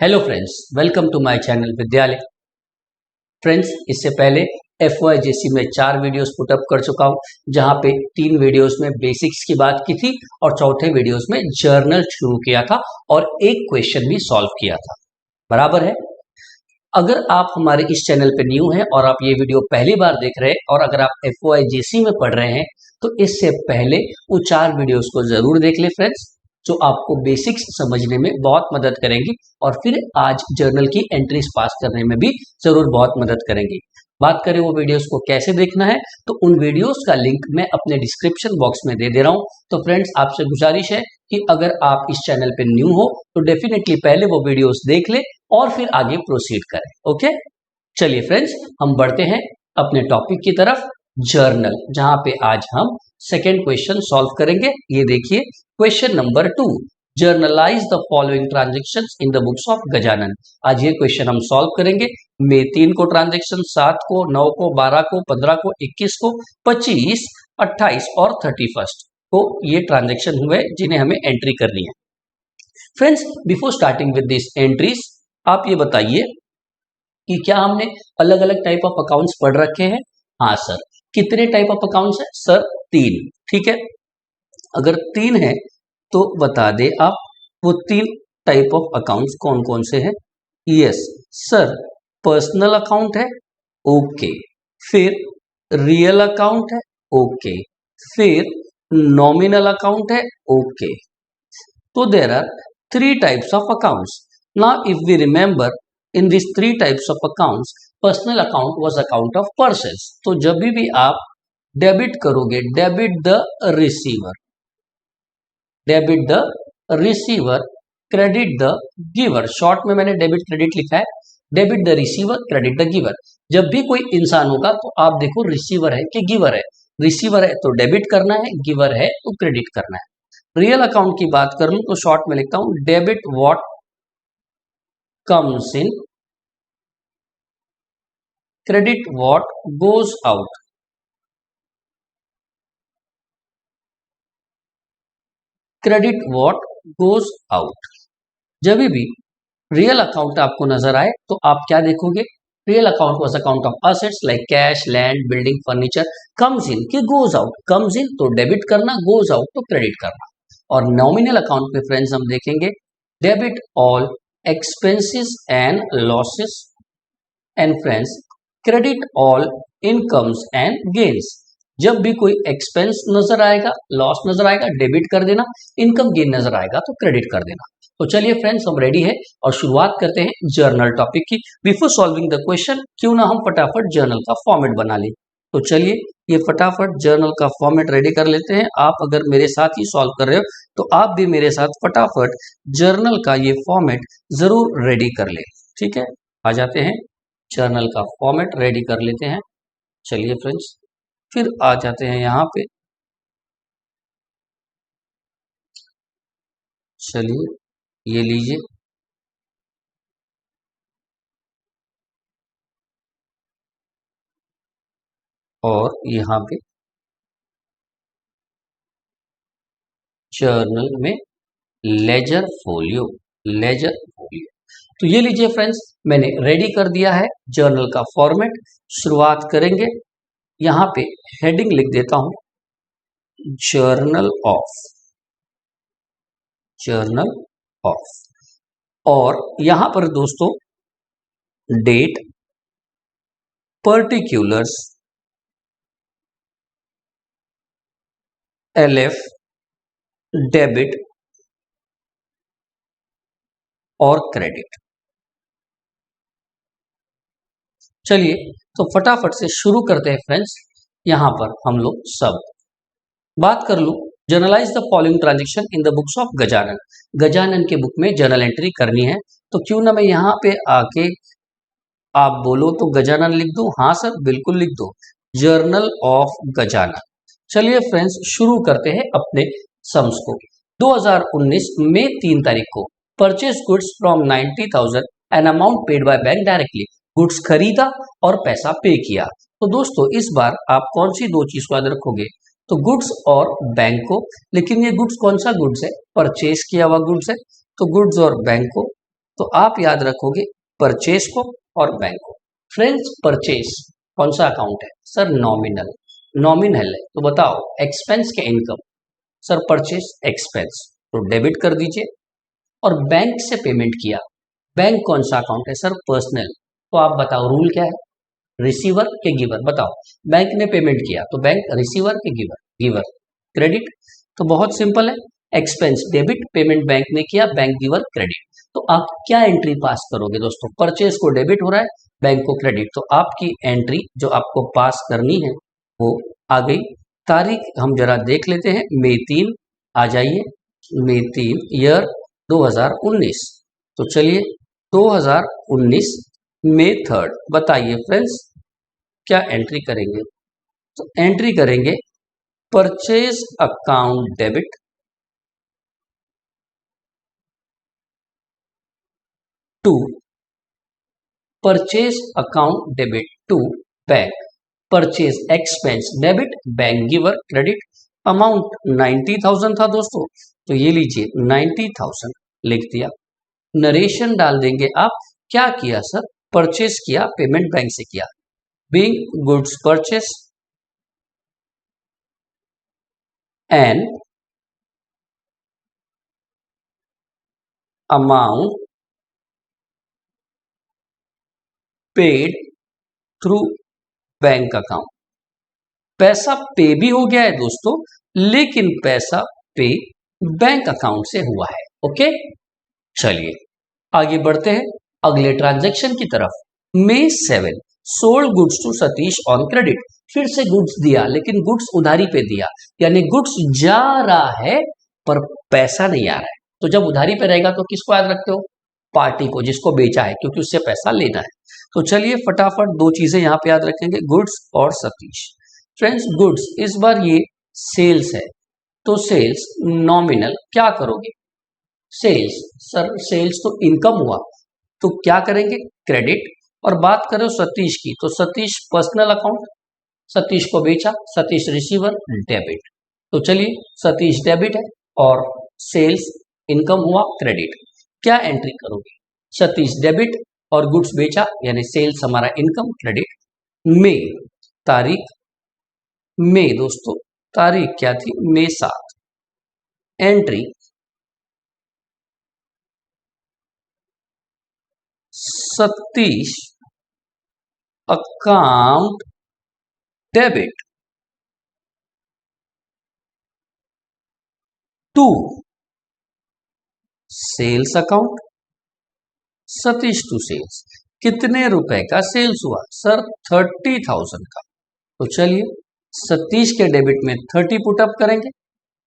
Hello friends, welcome to my channel Vidyalaya. Friends, इससे पहले FYJC में 4 वीडियोस पुटअप कर चुका हूं, जहां पे 3 वीडियोस में बेसिक्स की बात की थी और चौथे वीडियोस में जर्नल शुरू किया था और एक क्वेश्चन भी सॉल्व किया था। बराबर है। अगर आप हमारे इस चैनल पे न्यू हैं और आप ये वीडियो पहली बार देख रहे हैं और अगर आप FYJC में पढ़ रहे हैं तो इससे पहले वो 4 वीडियोस को जरूर देख ले फ्रेंड्स, जो आपको बेसिक्स समझने में बहुत मदद करेंगी और फिर आज जर्नल की एंट्रीज पास करने में भी जरूर बहुत मदद करेंगी। बात करें वो वीडियोस को कैसे देखना है, तो उन वीडियोस का लिंक मैं अपने डिस्क्रिप्शन बॉक्स में दे रहा हूं। तो फ्रेंड्स, आपसे गुजारिश है कि अगर आप इस चैनल पे न्यू हो तो डेफिनेटली पहले वो वीडियोस देख ले और फिर आगे प्रोसीड करें। ओके, चलिए फ्रेंड्स, हम बढ़ते हैं अपने टॉपिक की तरफ, जर्नल, जहां पे आज हम सेकेंड क्वेश्चन सॉल्व करेंगे। ये देखिए question number 2, generalized the following transactions in the books of Gajanan. आज ये क्वेश्चन हम सॉल्व करेंगे। मई 3 को ट्रांजेक्शन, 7 को, 9 को, 12 को, 15 को, 21 को, 25, 28 और 31 को ये ट्रांजेक्शन हुए जिन्हें हमें एंट्री करनी है। Friends, before starting with this entries, आप ये बताइए कि क्या हमने अलग अलग टाइप ऑफ अकाउंट्स पढ़ रखे हैं? हाँ सर। कितने टाइप ऑफ अकाउंट्स है सर? 3। ठीक है, अगर 3 है तो बता दे आप वो 3 टाइप ऑफ अकाउंट्स कौन कौन से हैं। यस सर, पर्सनल अकाउंट है, ओके, फिर रियल अकाउंट है, ओके, फिर नॉमिनल अकाउंट है, ओके। तो there are 3 types of accounts. Now if we remember, in this 3 types of accounts, personal account was account of persons. तो जब भी आप डेबिट करोगे, debit the receiver, debit the receiver, credit the giver. Short में मैंने debit credit लिखा है, debit the receiver, credit the giver. जब भी कोई इंसान होगा तो आप देखो रिसीवर है कि गिवर है। रिसीवर है तो डेबिट करना है, गिवर है तो क्रेडिट करना है। रियल अकाउंट की बात कर लूं तो शॉर्ट में लिखता हूं debit what comes in, credit what goes out. Credit what goes out. जब भी रियल अकाउंट आपको नजर आए तो आप क्या देखोगे? Real account was account of assets like cash, land, building, furniture. Comes in कि गोज आउट, कम्स इन तो डेबिट करना, गोज आउट तो क्रेडिट करना। और नॉमिनल अकाउंट में फ्रेंड्स हम देखेंगे debit all expenses and losses and friends credit all incomes and gains. जब भी कोई एक्सपेंस नजर आएगा, लॉस नजर आएगा, डेबिट कर देना, इनकम गेन नजर आएगा तो क्रेडिट कर देना। तो चलिए फ्रेंड्स, हम रेडी है और शुरुआत करते हैं जर्नल टॉपिक की। बिफोर सॉल्विंग द क्वेश्चन, क्यों ना हम फटाफट जर्नल का फॉर्मेट बना लें। तो चलिए ये फटाफट जर्नल का फॉर्मेट रेडी कर लेते हैं। आप अगर मेरे साथ ही सॉल्व कर रहे हो तो आप भी मेरे साथ फटाफट जर्नल का ये फॉर्मेट जरूर रेडी कर ले। ठीक है, आ जाते हैं, जर्नल का फॉर्मेट रेडी कर लेते हैं। चलिए फ्रेंड्स, फिर आ जाते हैं यहाँ पे। चलिए ये लीजिए, और यहाँ पे जर्नल में लेजर फोलियो, लेजर फोलियो। तो ये लीजिए फ्रेंड्स, मैंने रेडी कर दिया है जर्नल का फॉर्मेट। शुरुआत करेंगे, यहाँ पे हेडिंग लिख देता हूं जर्नल ऑफ, जर्नल ऑफ। और यहां पर दोस्तों डेट, पर्टिक्यूलर्स, LF, डेबिट और क्रेडिट। चलिए तो फटाफट से शुरू करते हैं फ्रेंड्स। यहां पर हम लोग सब बात कर लूं, generalized the following transaction in the books of Gajanan. Gajanan के बुक में जर्नल एंट्री करनी है, तो क्यों ना मैं यहाँ पे आके, आप बोलो तो गजानन लिख दूं? हाँ सर, बिल्कुल लिख दो, जर्नल ऑफ गजानन। चलिए फ्रेंड्स, शुरू करते हैं अपने सम्स को। 2019 मई 3 तारीख को purchase goods from 90,000 an amount paid by bank directly. Goods खरीदा और पैसा पे किया। तो दोस्तों इस बार आप कौन सी 2 चीज को याद रखोगे? तो गुड्स और बैंक को। लेकिन ये गुड्स कौन सा गुड्स है? परचेज किया हुआ गुड्स है, तो गुड्स और बैंक को तो आप याद रखोगे परचेज को और बैंक को। फ्रेंड्स परचेज कौन सा अकाउंट है सर? नॉमिनल। नॉमिनल है तो बताओ एक्सपेंस के इनकम। सर परचेज एक्सपेंस तो डेबिट कर दीजिए। और बैंक से पेमेंट किया, बैंक कौन सा अकाउंट है सर? पर्सनल। तो आप बताओ रूल क्या है? रिसीवर के गिवर। बताओ बैंक ने पेमेंट किया तो बैंक रिसीवर के गिवर, गिवर क्रेडिट। तो बहुत सिंपल है, एक्सपेंस डेबिट, पेमेंट बैंक ने किया, बैंक गिवर क्रेडिट। तो आप क्या एंट्री पास करोगे दोस्तों? परचेज को डेबिट हो रहा है, बैंक को क्रेडिट। तो आपकी एंट्री जो आपको पास करनी है वो आ गई। तारीख हम जरा देख लेते हैं, मई 3 आ जाइए, मई 3 ईयर 2019। तो चलिए 2019 मई 3 बताइए फ्रेंड्स क्या एंट्री करेंगे? तो एंट्री करेंगे purchase account debit to purchase account debit to bank, purchase expense debit, bank giver credit. Amount 90,000 था दोस्तों, तो ये लीजिए 90,000 लिख दिया। नरेशन डाल देंगे आप, क्या किया सर? परचेज किया, पेमेंट बैंक से किया, being goods purchase and amount paid through bank account. पैसा पे भी हो गया है दोस्तों, लेकिन पैसा पे बैंक अकाउंट से हुआ है। ओके चलिए आगे बढ़ते हैं अगले ट्रांजैक्शन की तरफ। May 7 sold goods to Satish on credit. फिर से गुड्स दिया, लेकिन गुड्स उधारी पे दिया, यानी गुड्स जा रहा है पर पैसा नहीं आ रहा है। तो जब उधारी पे रहेगा तो किसको याद रखते हो? पार्टी को जिसको बेचा है, क्योंकि उससे पैसा लेना है। तो चलिए फटाफट दो चीजें यहां पे याद रखेंगे, गुड्स और सतीश। फ्रेंड्स गुड्स इस बार ये सेल्स है, तो सेल्स नॉमिनल क्या करोगे? सेल्स, सर सेल्स तो इनकम हुआ, तो क्या करेंगे? क्रेडिट। और बात करो सतीश की, तो सतीश पर्सनल अकाउंट, सतीश को बेचा, सतीश रिसीवर डेबिट। तो चलिए सतीश डेबिट है और सेल्स इनकम हुआ क्रेडिट। क्या एंट्री करोगे? सतीश डेबिट और गुड्स बेचा, यानी सेल्स हमारा इनकम क्रेडिट। मई तारीख, मई दोस्तों तारीख क्या थी? May 7। Entry Satish account debit to sales account, Satish to sales. कितने रुपए का सेल्स हुआ सर? 30,000 का। तो चलिए सतीश के डेबिट में 30 पुटअप करेंगे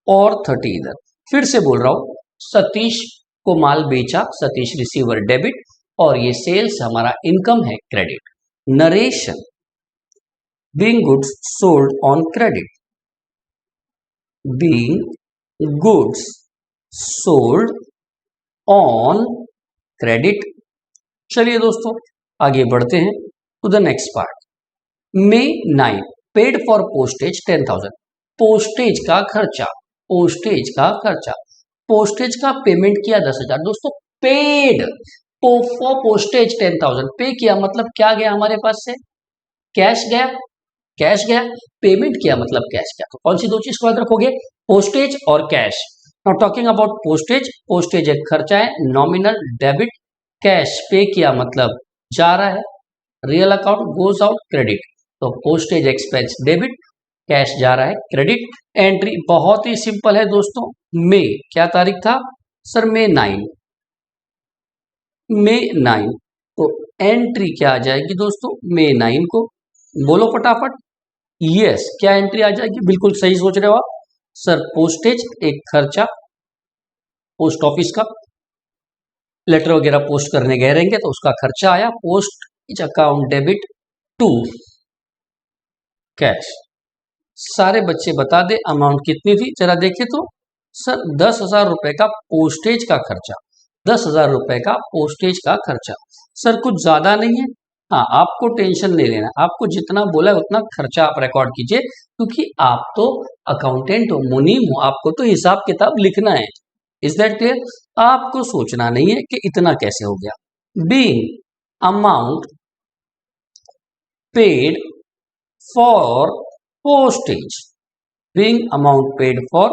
और 30 इधर। फिर से बोल रहा हूं, सतीश को माल बेचा, सतीश रिसीवर डेबिट, और ये सेल्स हमारा इनकम है credit. Narration being goods sold on credit, being goods sold on credit. चलिए दोस्तों आगे बढ़ते हैं to the next part. May 9 paid for postage 10,000। Postage का खर्चा, पोस्टेज का खर्चा, पोस्टेज का पेमेंट किया 10,000 दोस्तों। पेड फॉर पोस्टेज 10,000, पे किया मतलब क्या गया हमारे पास से? कैश गया, कैश गया। पेमेंट किया मतलब कैश गया। तो कौन सी दो चीज को याद रखोगे? पोस्टेज और cash. Now talking about postage, postage एक खर्चा है नॉमिनल डेबिट, कैश पे किया मतलब जा रहा है, real account goes out credit. तो पोस्टेज एक्सपेंस डेबिट, कैश जा रहा है क्रेडिट। एंट्री बहुत ही सिंपल है दोस्तों, मई क्या तारीख था सर? मई 9, मई 9। तो एंट्री क्या आ जाएगी दोस्तों? मई 9 को। बोलो फटाफट। यस क्या एंट्री आ जाएगी? बिल्कुल सही सोच रहे हो आप सर। पोस्टेज एक खर्चा, पोस्ट ऑफिस का लेटर वगैरह पोस्ट करने गए रहेंगे तो उसका खर्चा आया। Post account debit to cash. सारे बच्चे बता दे अमाउंट कितनी थी जरा देखे तो। सर 10,000 रुपए का पोस्टेज का खर्चा, 10,000 रुपए का पोस्टेज का खर्चा। सर कुछ ज्यादा नहीं है? हाँ आपको टेंशन नहीं लेना, आपको जितना बोला है उतना खर्चा आप रिकॉर्ड कीजिए, क्योंकि आप तो अकाउंटेंट हो, मुनीम हो, आपको तो हिसाब किताब लिखना है। Is that clear? आपको सोचना नहीं है कि इतना कैसे हो गया। Being amount paid for postage, being amount paid for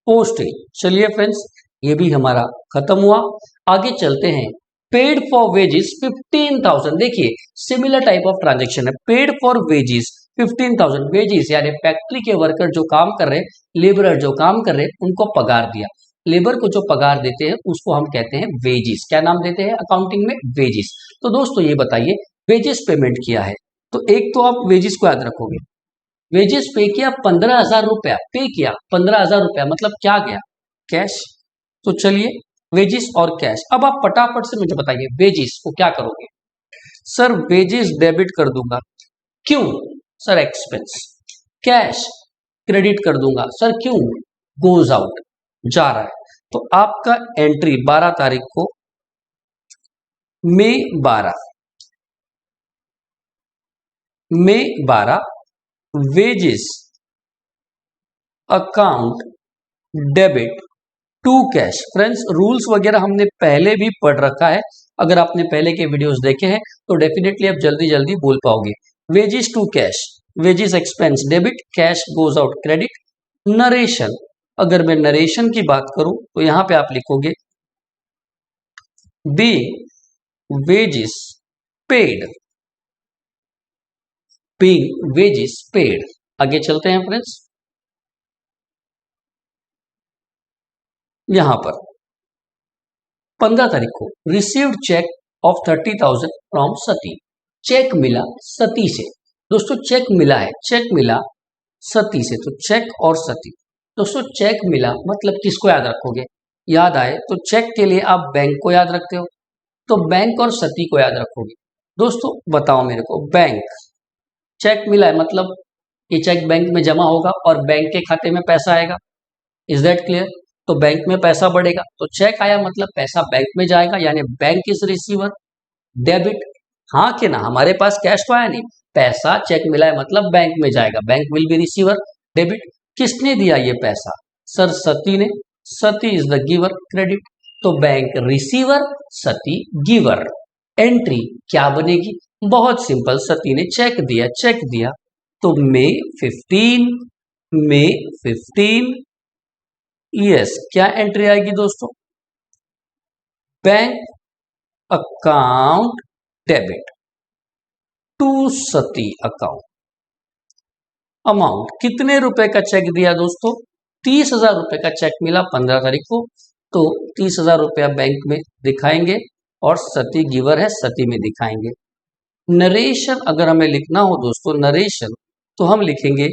postage. चलिए फ्रेंड्स, ये भी हमारा खत्म हुआ। आगे चलते हैं। Paid for wages 15,000। देखिए सिमिलर टाइप ऑफ ट्रांजेक्शन है। पेड फॉर वेजेस 15,000, वेजेस यानी फैक्ट्री के वर्कर जो काम कर रहे हैं, लेबरर जो काम कर रहे हैं, उनको पगार दिया। लेबर को जो पगार देते हैं उसको हम कहते हैं वेजेस। क्या नाम देते हैं अकाउंटिंग में? वेजेस। तो दोस्तों ये बताइए, वेजेस पेमेंट किया है तो एक तो आप वेजेस को याद रखोगे। वेजेस पे किया 15,000 रुपया, पे किया 15,000 रुपया, मतलब क्या गया? कैश। तो चलिए वेजेस और कैश। अब आप फटाफट से मुझे बताइए वेजेस को क्या करोगे? सर वेजेस डेबिट कर दूंगा। क्यों? Sir expense. कैश क्रेडिट कर दूंगा। सर क्यों? गोज आउट, जा रहा है। तो आपका एंट्री 12 तारीख को, May 12 wages account debit to cash. Friends rules वगैरह हमने पहले भी पढ़ रखा है, अगर आपने पहले के वीडियोस देखे हैं तो डेफिनेटली आप जल्दी जल्दी बोल पाओगे। Wages to cash, wages expense debit, cash goes out credit. Narration, अगर मैं नरेशन की बात करूं तो यहां पे आप लिखोगे be wages paid, being wages paid। आगे चलते हैं फ्रेंड्स। यहां पर 15 तारीख को received cheque of 30,000 from Sati. Cheque मिला सती से। दोस्तों चेक मिला है, चेक मिला सती से, तो चेक और सती। दोस्तों चेक मिला मतलब किसको याद रखोगे? याद आए तो चेक के लिए आप बैंक को याद रखते हो, तो बैंक और सती को याद रखोगे। दोस्तों बताओ मेरे को, बैंक, चेक मिला है मतलब ये चेक बैंक में जमा होगा और बैंक के खाते में पैसा आएगा। Is that clear? तो बैंक में पैसा बढ़ेगा, तो चेक आया मतलब पैसा बैंक में जाएगा, यानी बैंक इज रिसीवर। डेबिट, हाँ कि ना? हमारे पास कैश तो आया नहीं, पैसा चेक मिला है मतलब बैंक में जाएगा, bank will be receiver. Debit, किसने दिया ये पैसा? सर सती ने, सती इज द गिवर। क्रेडिट, तो बैंक रिसीवर, सती गिवर। एंट्री क्या बनेगी? बहुत सिंपल, सती ने चेक दिया, चेक दिया तो मई 15 यस, क्या एंट्री आएगी दोस्तों? Bank account debit to Sati account. Amount, कितने रुपए का चेक दिया दोस्तों? 30,000 रुपए का चेक मिला 15 तारीख को, तो 30,000 रुपया बैंक में दिखाएंगे और सती गिवर है, सती में दिखाएंगे। नरेशन अगर हमें लिखना हो दोस्तों, नरेशन, तो हम लिखेंगे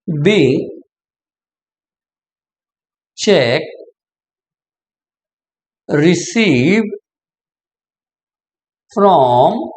बीइंग चेक रिसीव्ड फ्रॉम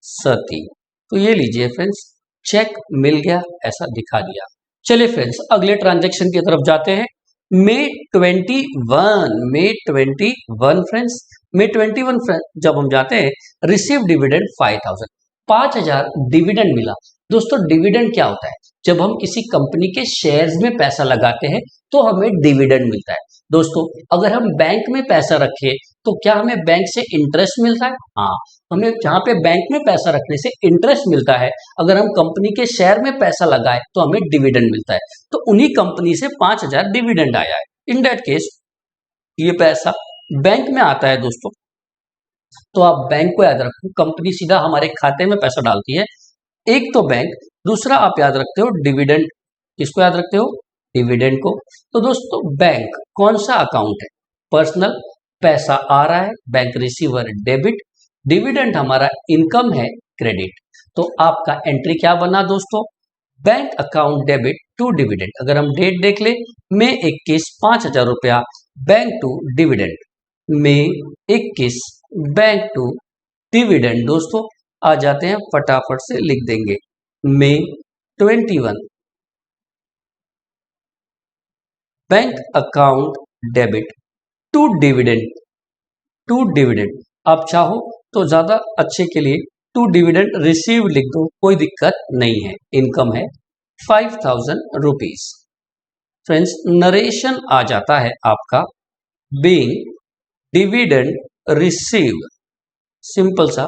सती। तो ये लीजिए फ्रेंड्स, चेक मिल गया, ऐसा दिखा दिया। चलिए फ्रेंड्स अगले ट्रांजैक्शन की तरफ जाते हैं। मई 21 फ्रेंड्स, मई 21 जब हम जाते हैं, रिसीव डिविडेंड 5,000, 5,000 डिविडेंड मिला। दोस्तों डिविडेंड क्या होता है? जब हम किसी कंपनी के शेयर्स में पैसा लगाते हैं तो हमें डिविडेंड मिलता है। दोस्तों अगर हम बैंक में पैसा रखें तो क्या हमें बैंक से इंटरेस्ट मिलता है? हाँ, हमें जहां पे बैंक में पैसा रखने से इंटरेस्ट मिलता है, अगर हम कंपनी के शेयर में पैसा लगाए तो हमें डिविडेंड मिलता है। तो उन्हीं कंपनी से 5,000 डिविडेंड आया है। इन दैट केस ये पैसा बैंक में आता है दोस्तों, तो आप बैंक को याद रखो, कंपनी सीधा हमारे खाते में पैसा डालती है। एक तो बैंक, दूसरा आप याद रखते हो डिविडेंड। किसको याद रखते हो? डिविडेंड को। तो दोस्तों बैंक कौन सा अकाउंट है? पर्सनल, पैसा आ रहा है, बैंक रिसीवर डेबिट, डिविडेंड हमारा इनकम है क्रेडिट। तो आपका एंट्री क्या बना दोस्तों? Bank account debit to dividend. अगर हम डेट देख ले, मई 21 5,000 रुपया बैंक टू डिविडेंड, मई 21 बैंक टू डिविडेंड। दोस्तों आ जाते हैं, फटाफट से लिख देंगे मई 21 bank account debit to dividend, to dividend. आप चाहो तो ज्यादा अच्छे के लिए टू डिविडेंड रिसीव लिख दो, कोई दिक्कत नहीं है, इनकम है 5,000 रुपीज। फ्रेंड्स नरेशन आ जाता है आपका बीइंग डिविडेंड रिसीव्ड, सिंपल सा,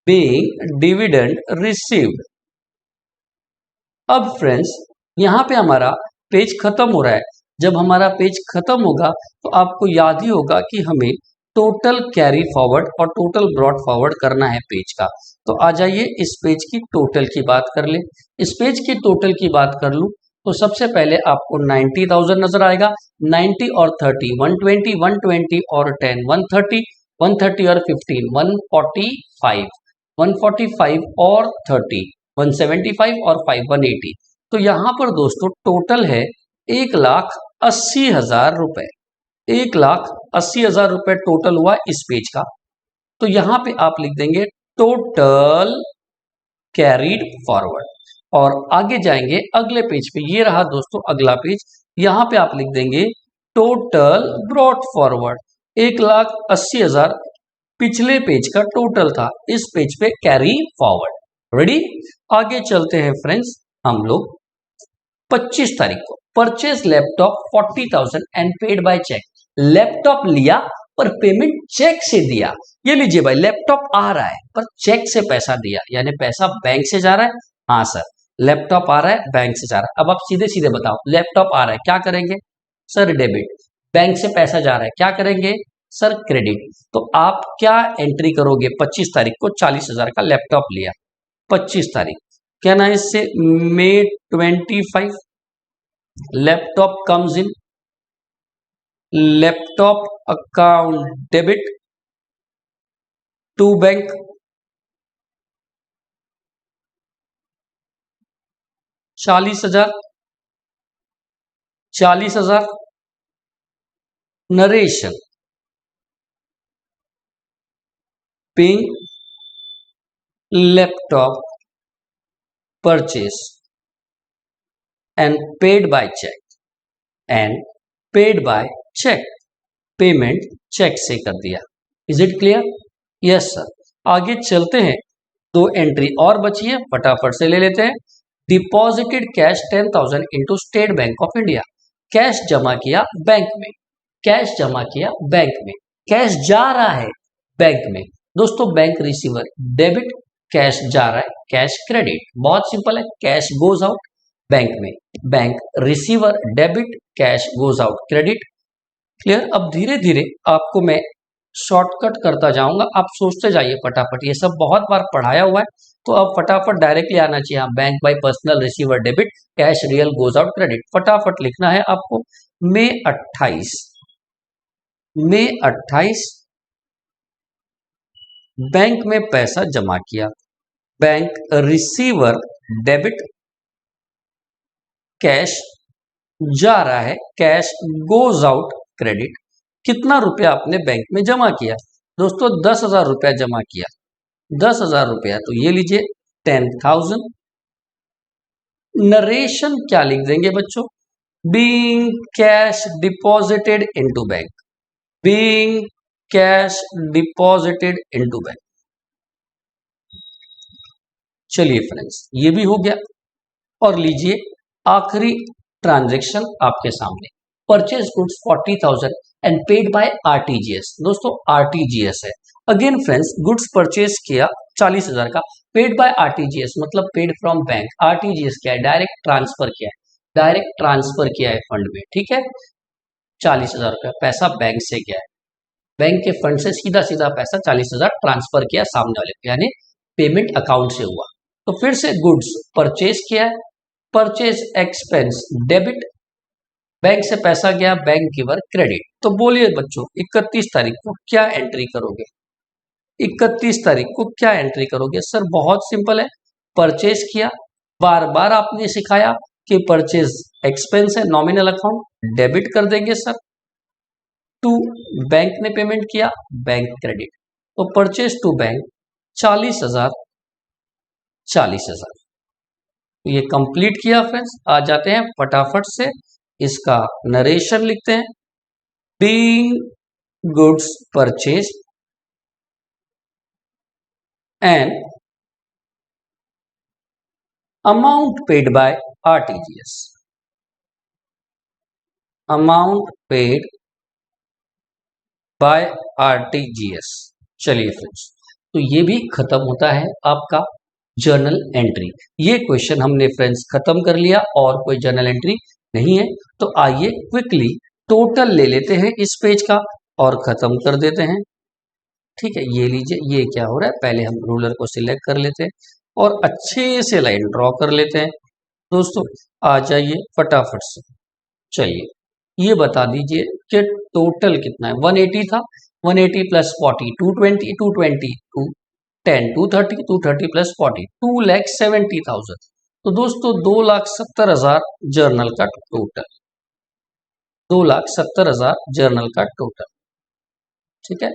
बीइंग डिविडेंड रिसीव्ड। अब फ्रेंड्स यहाँ पे हमारा पेज खत्म हो रहा है। जब हमारा पेज खत्म होगा तो आपको याद ही होगा कि हमें टोटल कैरी फॉरवर्ड और टोटल ब्रॉड फॉरवर्ड करना है पेज का। तो आ जाइए इस पेज की टोटल की बात कर ले। इस पेज की टोटल की बात कर लूं तो सबसे पहले आपको 90,000 नजर आएगा। 90 और 30 120, 120 और 10 130, 130 और 15 145, 145 और 30 175 और 5 180। तो यहां पर दोस्तों टोटल है 1,80,000 रुपए। 1,80,000 रुपए टोटल हुआ इस पेज का। तो यहां पे आप लिख देंगे टोटल कैरीड फॉरवर्ड और आगे जाएंगे अगले पेज पे। ये रहा दोस्तों अगला पेज। यहां पे आप लिख देंगे टोटल ब्रॉड फॉरवर्ड। 1,80,000 पिछले पेज का टोटल था, इस पेज पे कैरी फॉरवर्ड। रेडी, आगे चलते हैं फ्रेंड्स। हम लोग 25 तारीख को purchase laptop 40,000 and paid by cheque. Laptop लिया पर पेमेंट चेक से दिया। ये लीजिए भाई, लैपटॉप आ रहा है पर चेक से पैसा दिया, यानी पैसा बैंक से जा रहा है। हाँ सर, लैपटॉप आ रहा है बैंक से जा रहा है। अब आप सीधे सीधे बताओ, लैपटॉप आ रहा है क्या करेंगे सर? डेबिट। बैंक से पैसा जा रहा है क्या करेंगे सर? क्रेडिट। तो आप क्या एंट्री करोगे? 25 तारीख को 40,000 का लैपटॉप लिया, 25 तारीख, क्या ना इससे मे 25 laptop comes in, laptop account debit to bank. 40,000, 40,000 narration paying laptop purchase and paid by cheque, and paid by cheque, payment cheque से कर दिया। Is it clear? Yes sir. आगे चलते हैं, दो एंट्री और बची है, फटाफट से ले लेते हैं। Deposited cash 10,000 into state bank of India. Cash जमा किया बैंक में, कैश जमा किया बैंक में, कैश जा रहा है बैंक में। दोस्तों बैंक रिसीवर डेबिट, कैश जा रहा है कैश क्रेडिट। बहुत सिंपल है, कैश गोज आउट बैंक में, bank receiver debit, cash goes out credit. Clear? अब धीरे धीरे आपको मैं शॉर्टकट करता जाऊंगा, आप सोचते जाइए फटाफट। ये सब बहुत बार पढ़ाया हुआ है तो अब फटाफट डायरेक्टली आना चाहिए। Bank by personal receiver debit, cash real goes out credit. फटाफट लिखना है आपको। मई 28, मई 28 बैंक में पैसा जमा किया, बैंक रिसीवर डेबिट, कैश जा रहा है कैश गोज आउट क्रेडिट। कितना रुपया आपने बैंक में जमा किया? दोस्तों 10,000 रुपया जमा किया, 10,000 रुपया, तो ये लीजिए 10,000। नरेशन क्या लिख देंगे बच्चों? Being cash deposited into bank, being cash deposited into bank. चलिए फ्रेंड्स ये भी हो गया। और लीजिए आखिरी ट्रांजैक्शन आपके सामने, purchase goods 40,000 and paid bye RTGS. दोस्तों आरटीजीएस है। अगेन फ्रेंड्स, गुड्स परचेज किया 40,000 का, पेड बाय आरटीजीएस मतलब पेड फ्रॉम बैंक। आरटीजीएस क्या है? डायरेक्ट ट्रांसफर किया है, डायरेक्ट ट्रांसफर किया है फंड में। ठीक है, 40,000 रुपया पैसा बैंक से गया है, बैंक के फंड से सीधा सीधा पैसा 40,000 ट्रांसफर किया सामने वाले को, यानी पेमेंट अकाउंट से हुआ। तो फिर से गुड्स परचेज किया है, परचेज एक्सपेंस डेबिट, बैंक से पैसा गया बैंक गिवर क्रेडिट। तो बोलिए बच्चों 31 तारीख को क्या एंट्री करोगे? 31 तारीख को क्या एंट्री करोगे? सर बहुत सिंपल है, परचेज किया, बार बार आपने सिखाया कि परचेज एक्सपेंस है, नॉमिनल अकाउंट डेबिट कर देंगे सर। टू बैंक ने पेमेंट किया, बैंक क्रेडिट। तो परचेज टू बैंक 40,000, 40,000। ये कंप्लीट किया फ्रेंड्स। आ जाते हैं फटाफट से इसका नरेशन लिखते हैं। Being goods purchase and amount paid by RTGS, amount paid by RTGS। चलिए फ्रेंड्स, तो ये भी खत्म होता है आपका जर्नल एंट्री। ये क्वेश्चन हमने फ्रेंड्स खत्म कर लिया और कोई जर्नल एंट्री नहीं है। तो आइए क्विकली टोटल ले लेते हैं इस पेज का और खत्म कर देते हैं। ठीक है, ये लीजिए, ये क्या हो रहा है, पहले हम रूलर को सिलेक्ट कर लेते हैं और अच्छे से लाइन ड्रॉ कर लेते हैं। दोस्तों आ जाइए फटाफट से, चलिए ये बता दीजिए कि टोटल कितना है। 180 था, 180 प्लस 40 220, 220 210 230, 230 प्लस 40 2,70,000। तो दोस्तों 2,70,000 जर्नल का टोटल, 2,70,000 जर्नल का टोटल। ठीक है,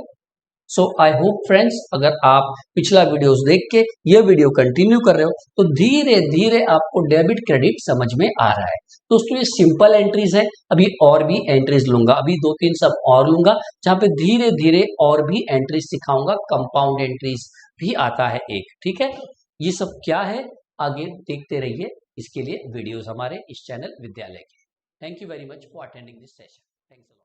सो आई होप फ्रेंड्स, अगर आप पिछला वीडियोस देख के ये वीडियो कंटिन्यू कर रहे हो तो धीरे धीरे आपको डेबिट क्रेडिट समझ में आ रहा है। दोस्तों ये सिंपल एंट्रीज है, अभी और भी एंट्रीज लूंगा, अभी 2-3 सब और लूंगा जहां पे धीरे धीरे और भी एंट्रीज सिखाऊंगा। कंपाउंड एंट्रीज भी आता है एक। ठीक है, ये सब क्या है आगे देखते रहिए, इसके लिए वीडियोस हमारे इस चैनल विद्यालय के। Thank you very much for attending this session. Thanks.